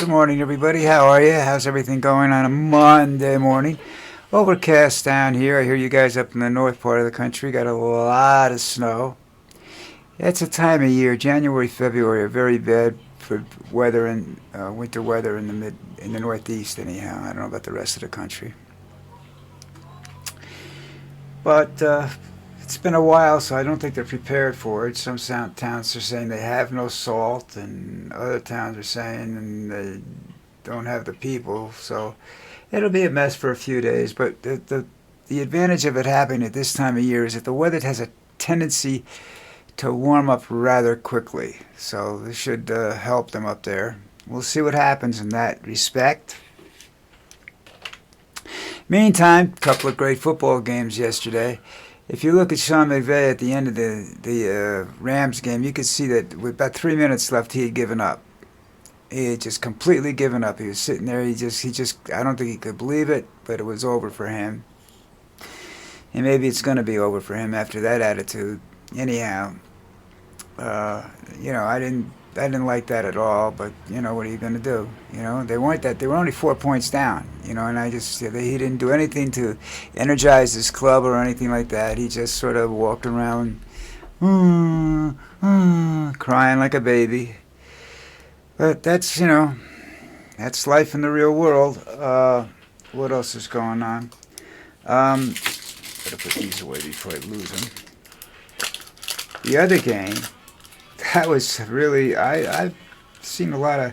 Good morning, everybody. How are you? How's everything going on a Monday morning? Overcast down here. I hear you guys up in the north part of the country got a lot of snow. It's a time of year. January, February are very bad for weather and winter weather in the Northeast. Anyhow, I don't know about the rest of the country, but it's been a while, so I don't think they're prepared for it. Some towns are saying they have no salt, and other towns are saying they don't have the people. So it'll be a mess for a few days. But the advantage of it happening at this time of year is that the weather has a tendency to warm up rather quickly. So this should help them up there. We'll see what happens in that respect. Meantime, a couple of great football games yesterday. If you look at Sean McVay at the end of the Rams game, you could see that with about 3 minutes left, he had given up. He had just completely given up. He was sitting there. He just. I don't think he could believe it, but it was over for him. And maybe it's going to be over for him after that attitude. Anyhow, I didn't like that at all. But what are you going to do? They weren't that. They were only 4 points down. And he didn't do anything to energize his club or anything like that. He just sort of walked around, crying like a baby. But that's that's life in the real world. What else is going on? Better put these away before I lose them. The other game, that was really I've seen a lot of.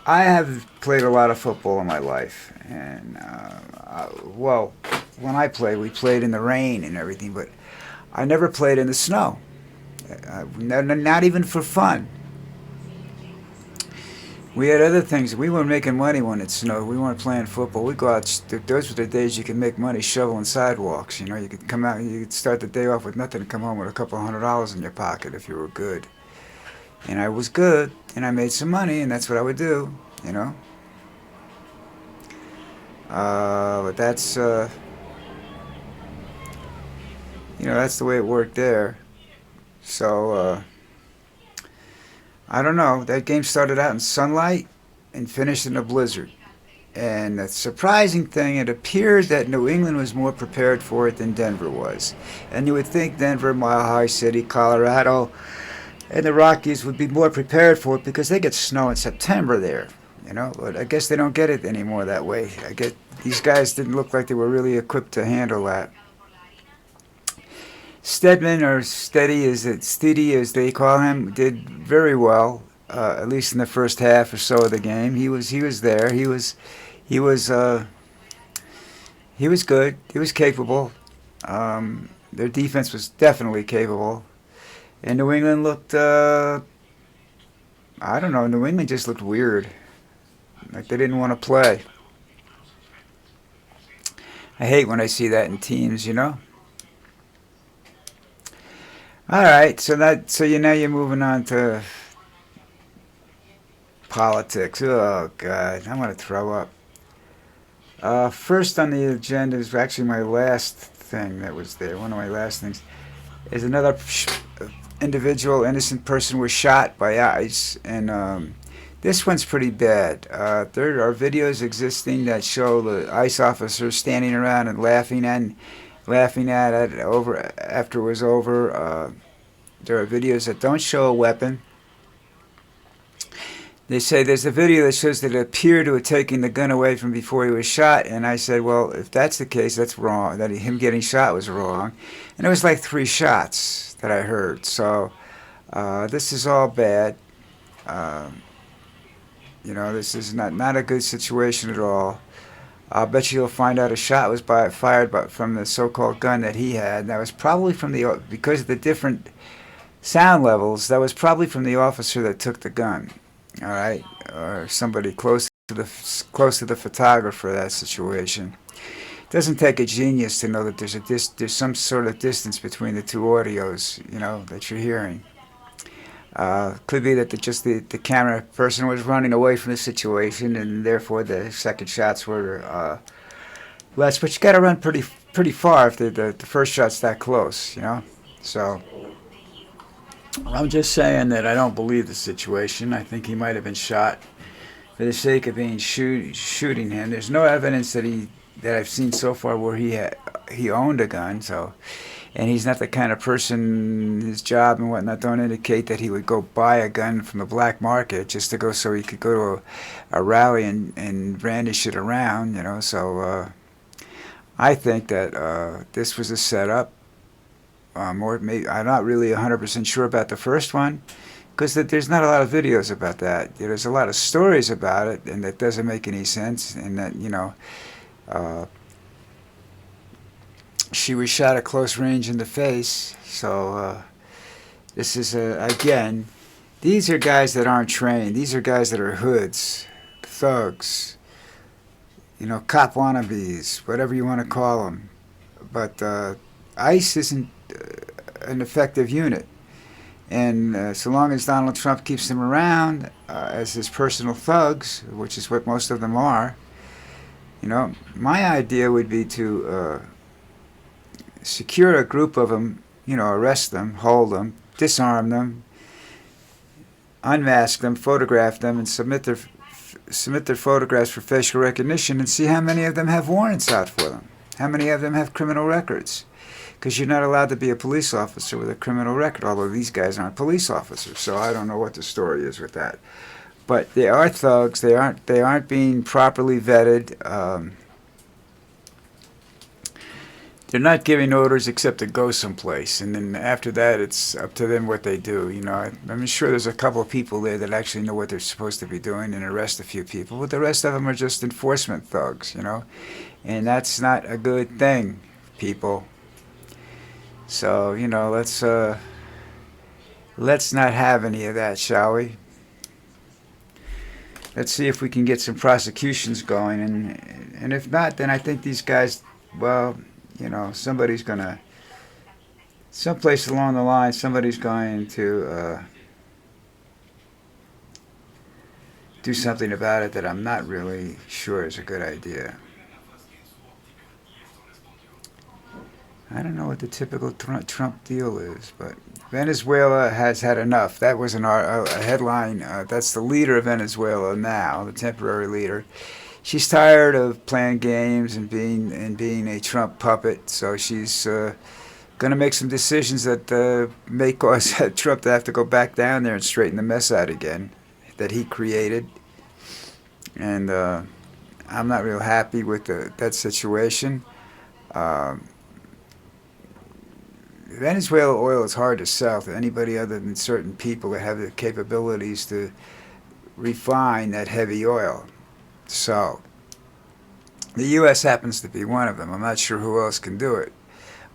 I have played a lot of football in my life, and when I played, we played in the rain and everything, but I never played in the snow. Not even for fun. We had other things. We weren't making money when it snowed. We weren't playing football. We'd go out. Those were the days you could make money shoveling sidewalks. You could come out. You could start the day off with nothing and come home with a couple $100 in your pocket if you were good. And I was good, and I made some money, and that's what I would do. But that's that's the way it worked there. So. I don't know. That game started out in sunlight and finished in a blizzard. And the surprising thing, it appeared that New England was more prepared for it than Denver was. And you would think Denver, Mile High City, Colorado, and the Rockies would be more prepared for it because they get snow in September there. But I guess they don't get it anymore that way. These guys didn't look like they were really equipped to handle that. Stedman, or Steady as they call him, did very well, at least in the first half or so of the game. He was there. He was good. He was capable. Their defense was definitely capable, and New England looked. I don't know. New England just looked weird, like they didn't want to play. I hate when I see that in teams. All right, so you're moving on to politics. Oh God, I'm gonna throw up. First on the agenda is actually my last thing that was there. One of my last things is another individual, innocent person was shot by ICE, and this one's pretty bad. There are videos existing that show the ICE officers standing around and laughing at it over after it was over. There are videos that don't show a weapon. They say there's a video that shows that it appeared to have taken the gun away from before he was shot, and I said, well, if that's the case, that's wrong. That him getting shot was wrong, and it was like 3 shots that I heard. So this is all bad. This is not a good situation at all. I'll bet you'll find out a shot was fired from the so-called gun that he had. That was probably because of the different sound levels, that was probably from the officer that took the gun. All right, or somebody close to the photographer of that situation. It doesn't take a genius to know that there's some sort of distance between the two audios, that you're hearing. Could be that the camera person was running away from the situation, and therefore the second shots were less. But you got to run pretty far if the first shot's that close, So I'm just saying that I don't believe the situation. I think he might have been shot for the sake of being shooting him. There's no evidence that I've seen so far where he owned a gun. So, and he's not the kind of person. His job and whatnot don't indicate that he would go buy a gun from the black market just to go so he could go to a rally and brandish it around. So I think that this was a setup. Or maybe I'm not really 100% sure about the first one, because there's not a lot of videos about that. There's a lot of stories about it, and that doesn't make any sense. And that she was shot at close range in the face. So this is again, these are guys that aren't trained. These are guys that are hoods, thugs, cop wannabes, whatever you want to call them. But ICE isn't an effective unit. And so long as Donald Trump keeps them around as his personal thugs, which is what most of them are, my idea would be to secure a group of them, arrest them, hold them, disarm them, unmask them, photograph them, and submit their photographs for facial recognition, and see how many of them have warrants out for them, how many of them have criminal records. Because you're not allowed to be a police officer with a criminal record, although these guys aren't police officers, so I don't know what the story is with that. But they are thugs. They aren't being properly vetted. They're not giving orders except to go someplace, and then after that, it's up to them what they do. I'm sure there's a couple of people there that actually know what they're supposed to be doing and arrest a few people, but the rest of them are just enforcement thugs, and that's not a good thing, people. So, let's not have any of that, shall we? Let's see if we can get some prosecutions going, and if not, then I think these guys, well, someplace along the line, somebody's going to do something about it that I'm not really sure is a good idea. I don't know what the typical Trump deal is, but Venezuela has had enough. That was a headline. That's the leader of Venezuela now, the temporary leader. She's tired of playing games and being a Trump puppet, so she's going to make some decisions that may cause Trump to have to go back down there and straighten the mess out again that he created. And I'm not real happy with that situation. Venezuela oil is hard to sell to anybody other than certain people that have the capabilities to refine that heavy oil. So the U.S. happens to be one of them. I'm not sure who else can do it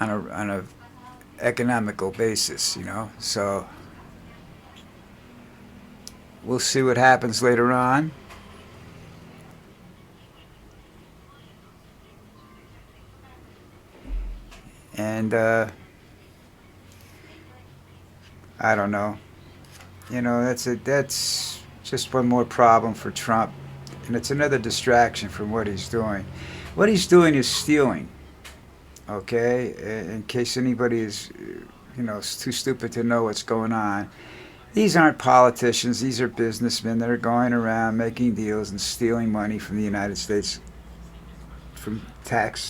on a economical basis, So we'll see what happens later on. And I don't know. That's just one more problem for Trump, and it's another distraction from what he's doing. What he's doing is stealing. Okay, in case anybody is, too stupid to know what's going on. These aren't politicians. These are businessmen that are going around making deals and stealing money from the United States, from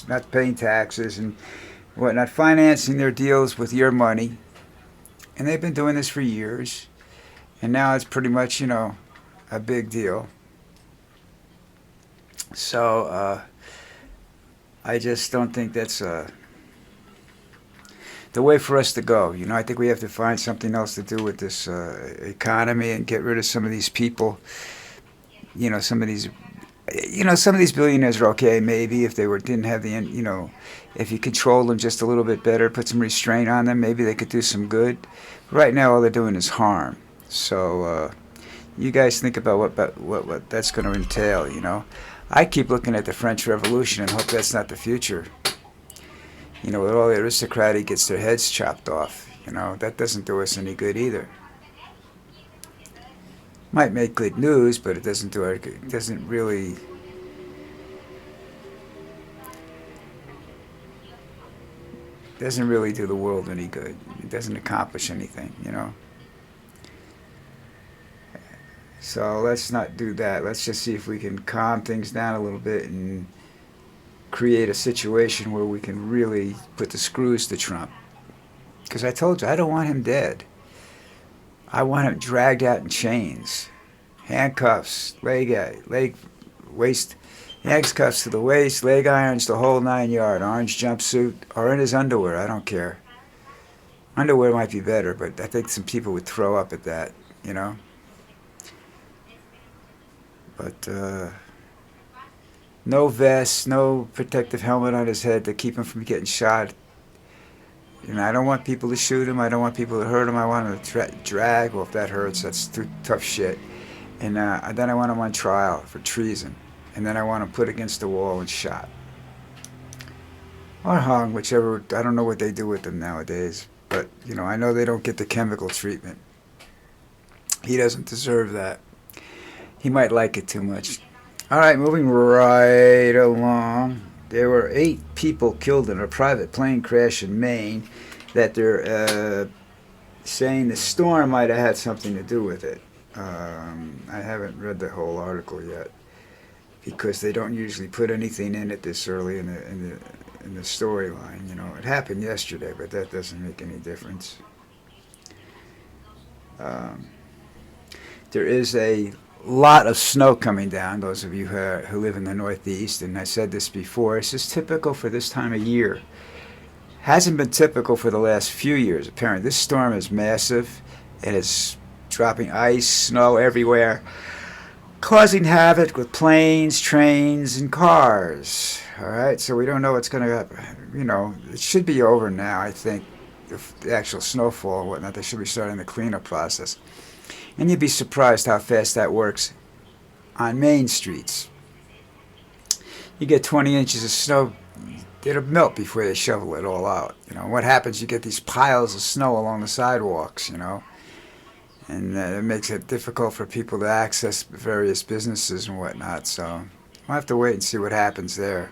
not paying taxes and whatnot, financing their deals with your money. And they've been doing this for years, and now it's pretty much, a big deal. So I just don't think that's the way for us to go. I think we have to find something else to do with this economy and get rid of some of these people. Some of these billionaires are okay, maybe, if they didn't have if you controlled them just a little bit better, put some restraint on them, maybe they could do some good. Right now, all they're doing is harm. So you guys think about what that's going to entail, I keep looking at the French Revolution and hope that's not the future. With all the aristocracy gets their heads chopped off, that doesn't do us any good either. Might make good news, but it doesn't really do the world any good. It doesn't accomplish anything, So let's not do that. Let's just see if we can calm things down a little bit and create a situation where we can really put the screws to Trump. Because I told you, I don't want him dead. I want him dragged out in chains, handcuffs, leg, waist, handcuffs to the waist, leg irons, the whole 9 yard, orange jumpsuit, or in his underwear. I don't care. Underwear might be better, but I think some people would throw up at that, you know. But no vest, no protective helmet on his head to keep him from getting shot. You know, I don't want people to shoot him. I don't want people to hurt him. I want him to drag. Well, if that hurts, that's too tough shit. And then I want him on trial for treason. And then I want him put against the wall and shot. Or hung, whichever. I don't know what they do with them nowadays. But, you know, I know they don't get the chemical treatment. He doesn't deserve that. He might like it too much. All right, moving right along. There were 8 people killed in a private plane crash in Maine that they're saying the storm might have had something to do with it. I haven't read the whole article yet because they don't usually put anything in it this early in the storyline. You know, it happened yesterday, but that doesn't make any difference. There is a lot of snow coming down, those of you who live in the Northeast, and I said this before, this is typical for this time of year. Hasn't been typical for the last few years, apparently. This storm is massive. It is dropping ice, snow everywhere, causing havoc with planes, trains, and cars. All right, so we don't know what's going to happen. You know, it should be over now, I think, the actual snowfall and whatnot. They should be starting the cleanup process. And you'd be surprised how fast that works on main streets. You get 20 inches of snow, it'll melt before they shovel it all out. You know, what happens, you get these piles of snow along the sidewalks, you know, and it makes it difficult for people to access various businesses and whatnot. So we'll have to wait and see what happens there.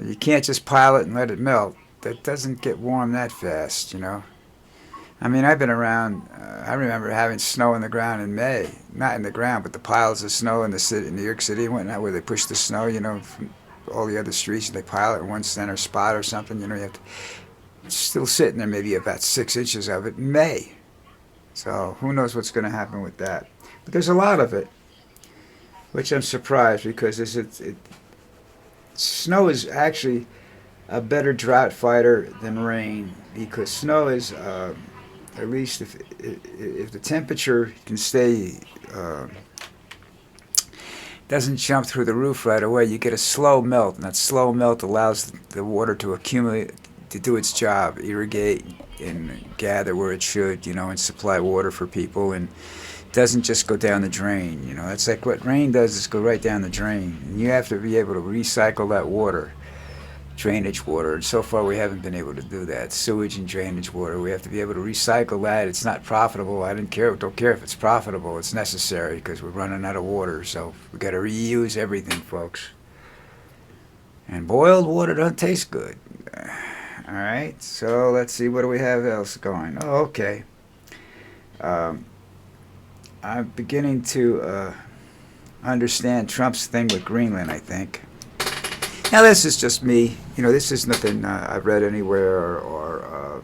You can't just pile it and let it melt. That doesn't get warm that fast, you know. I mean, I've been around. I remember having snow in the ground in May. Not in the ground, but the piles of snow in the city, in New York City and whatnot, where they push the snow, you know, from all the other streets, and they pile it in one center spot or something. You know, you have to. It's still sitting there, maybe about 6 inches of it in May. So who knows what's going to happen with that? But there's a lot of it, which I'm surprised because snow is actually a better drought fighter than rain because snow is. At least if the temperature can stay, doesn't jump through the roof right away, you get a slow melt, and that slow melt allows the water to accumulate, to do its job, irrigate and gather where it should, you know, and supply water for people, and doesn't just go down the drain. You know, that's like what rain does, is go right down the drain, and you have to be able to recycle that water. Drainage water, and so far we haven't been able to do that. Sewage and drainage water, we have to be able to recycle that. It's not profitable. I don't care if it's profitable. It's necessary because we're running out of water, so we got to reuse everything, folks. And boiled water doesn't taste good. All right, so let's see, what do we have else going? Oh, okay. I'm beginning to understand Trump's thing with Greenland, I think. Now, this is just me. You know, this is nothing I've read anywhere or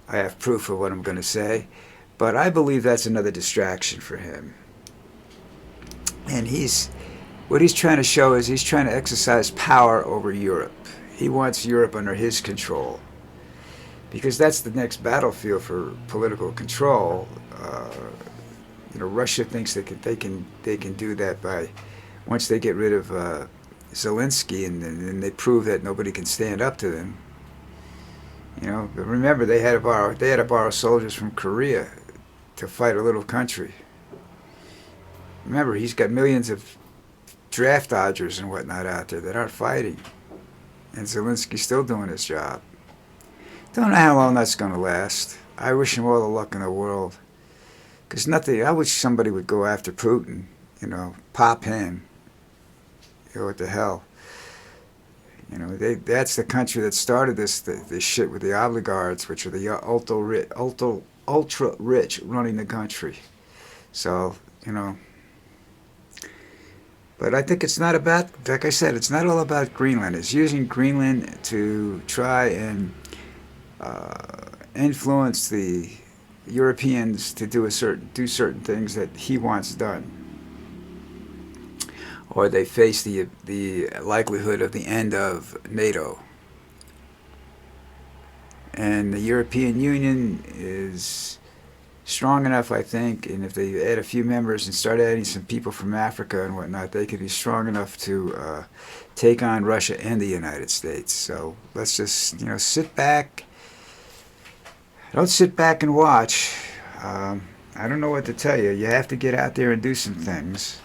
I have proof of what I'm going to say. But I believe that's another distraction for him. And what he's trying to show is he's trying to exercise power over Europe. He wants Europe under his control. Because that's the next battlefield for political control. You know, Russia thinks they can do that by, once they get rid of Zelensky, and they prove that nobody can stand up to them. You know, but remember, they had to borrow soldiers from Korea to fight a little country. Remember, he's got millions of draft dodgers and whatnot out there that aren't fighting, and Zelensky's still doing his job. Don't know how long that's going to last. I wish him all the luck in the world, because I wish somebody would go after Putin. You know, pop him. What the hell? You know, that's the country that started this shit with the oligarchs, which are the ultra rich running the country. So, but I think it's not about, like I said, it's not all about Greenland. It's using Greenland to try and influence the Europeans to do certain things that he wants done, or they face the likelihood of the end of NATO. And the European Union is strong enough, I think, and if they add a few members and start adding some people from Africa and whatnot, they could be strong enough to take on Russia and the United States. So let's just, sit back. Don't sit back and watch. I don't know what to tell you. You have to get out there and do some things.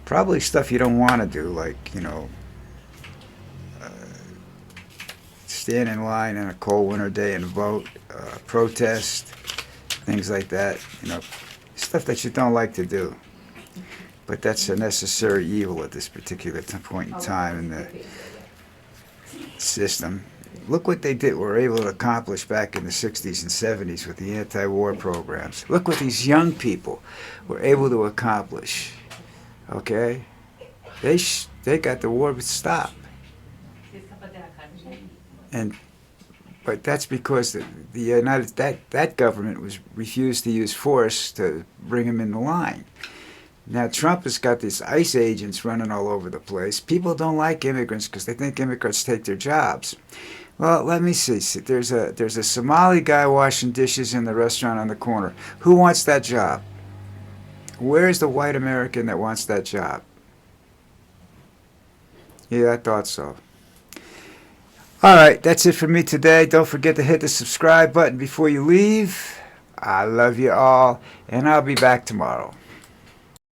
Probably stuff you don't want to do, like, stand in line on a cold winter day and vote, protest, things like that. Stuff that you don't like to do. But that's a necessary evil at this particular point in time in the system. Look what they were able to accomplish back in the 60s and 70s with the anti-war programs. Look what these young people were able to accomplish. Okay? They got the war stopped. But that's because the United that government was refused to use force to bring them in the line. Now Trump has got these ICE agents running all over the place. People don't like immigrants because they think immigrants take their jobs. Well, let me see. There's a Somali guy washing dishes in the restaurant on the corner. Who wants that job? Where's the white American that wants that job? Yeah, I thought so. All right, that's it for me today. Don't forget to hit the subscribe button before you leave. I love you all, and I'll be back tomorrow.